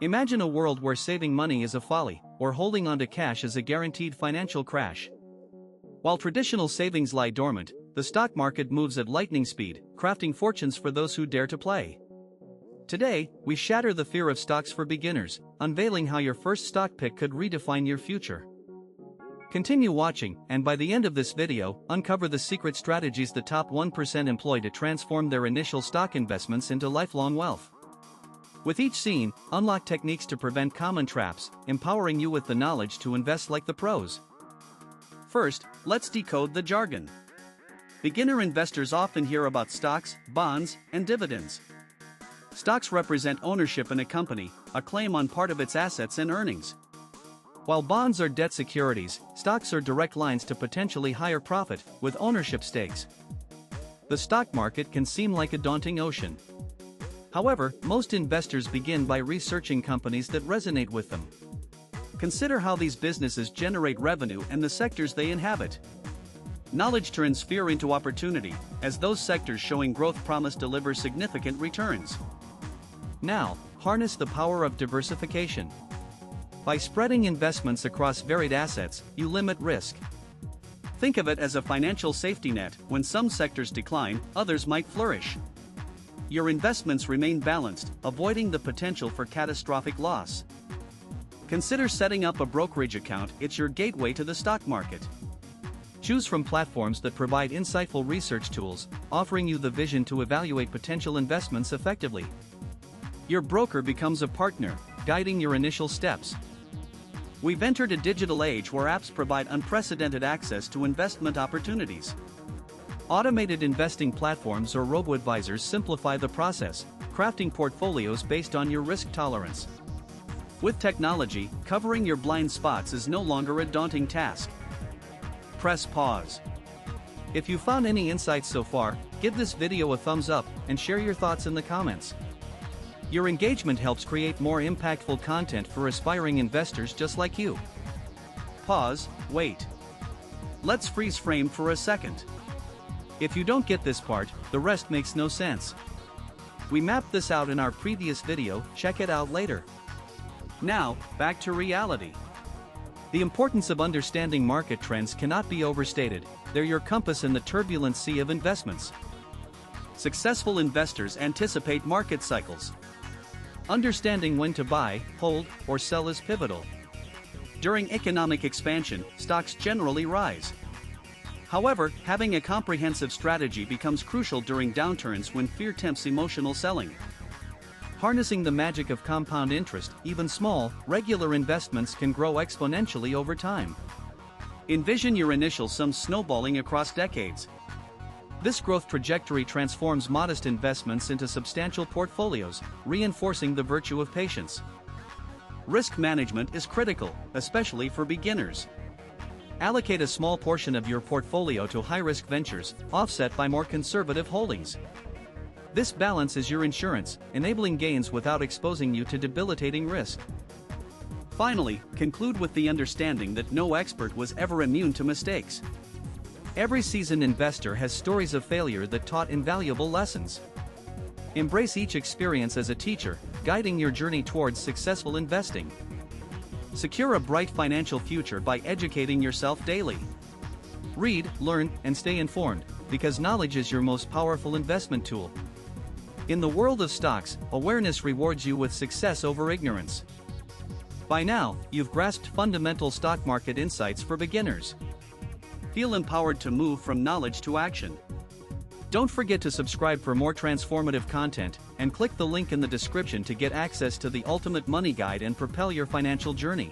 Imagine a world where saving money is a folly, or holding onto cash is a guaranteed financial crash. While traditional savings lie dormant, the stock market moves at lightning speed, crafting fortunes for those who dare to play. Today, we shatter the fear of stocks for beginners, unveiling how your first stock pick could redefine your future. Continue watching, and by the end of this video, uncover the secret strategies the top 1% employ to transform their initial stock investments into lifelong wealth. With each scene, unlock techniques to prevent common traps, empowering you with the knowledge to invest like the pros. First, let's decode the jargon. Beginner investors often hear about stocks, bonds, and dividends. Stocks represent ownership in a company, a claim on part of its assets and earnings. While bonds are debt securities, stocks are direct lines to potentially higher profit, with ownership stakes. The stock market can seem like a daunting ocean. However, most investors begin by researching companies that resonate with them. Consider how these businesses generate revenue and the sectors they inhabit. Knowledge turns fear into opportunity, as those sectors showing growth promise deliver significant returns. Now, harness the power of diversification. By spreading investments across varied assets, you limit risk. Think of it as a financial safety net. When some sectors decline, others might flourish. Your investments remain balanced, avoiding the potential for catastrophic loss. Consider setting up a brokerage account. It's your gateway to the stock market. Choose from platforms that provide insightful research tools, offering you the vision to evaluate potential investments effectively. Your broker becomes a partner, guiding your initial steps. We've entered a digital age where apps provide unprecedented access to investment opportunities. Automated investing platforms or robo-advisors simplify the process, crafting portfolios based on your risk tolerance. With technology, covering your blind spots is no longer a daunting task. Press pause. If you found any insights so far, give this video a thumbs up and share your thoughts in the comments. Your engagement helps create more impactful content for aspiring investors just like you. Pause, wait. Let's freeze frame for a second. If you don't get this part, the rest makes no sense. We mapped this out in our previous video, check it out later. Now, back to reality. The importance of understanding market trends cannot be overstated. They're your compass in the turbulent sea of investments. Successful investors anticipate market cycles. Understanding when to buy, hold, or sell is pivotal. During economic expansion, stocks generally rise. However, having a comprehensive strategy becomes crucial during downturns when fear tempts emotional selling. Harnessing the magic of compound interest, even small, regular investments can grow exponentially over time. Envision your initial sum snowballing across decades. This growth trajectory transforms modest investments into substantial portfolios, reinforcing the virtue of patience. Risk management is critical, especially for beginners. Allocate a small portion of your portfolio to high-risk ventures, offset by more conservative holdings. This balance is your insurance, enabling gains without exposing you to debilitating risk. Finally, conclude with the understanding that no expert was ever immune to mistakes. Every seasoned investor has stories of failure that taught invaluable lessons. Embrace each experience as a teacher, guiding your journey towards successful investing. Secure a bright financial future by educating yourself daily. Read, learn, and stay informed, because knowledge is your most powerful investment tool. In the world of stocks, awareness rewards you with success over ignorance. By now, you've grasped fundamental stock market insights for beginners. Feel empowered to move from knowledge to action. Don't forget to subscribe for more transformative content, and click the link in the description to get access to the ultimate money guide and propel your financial journey.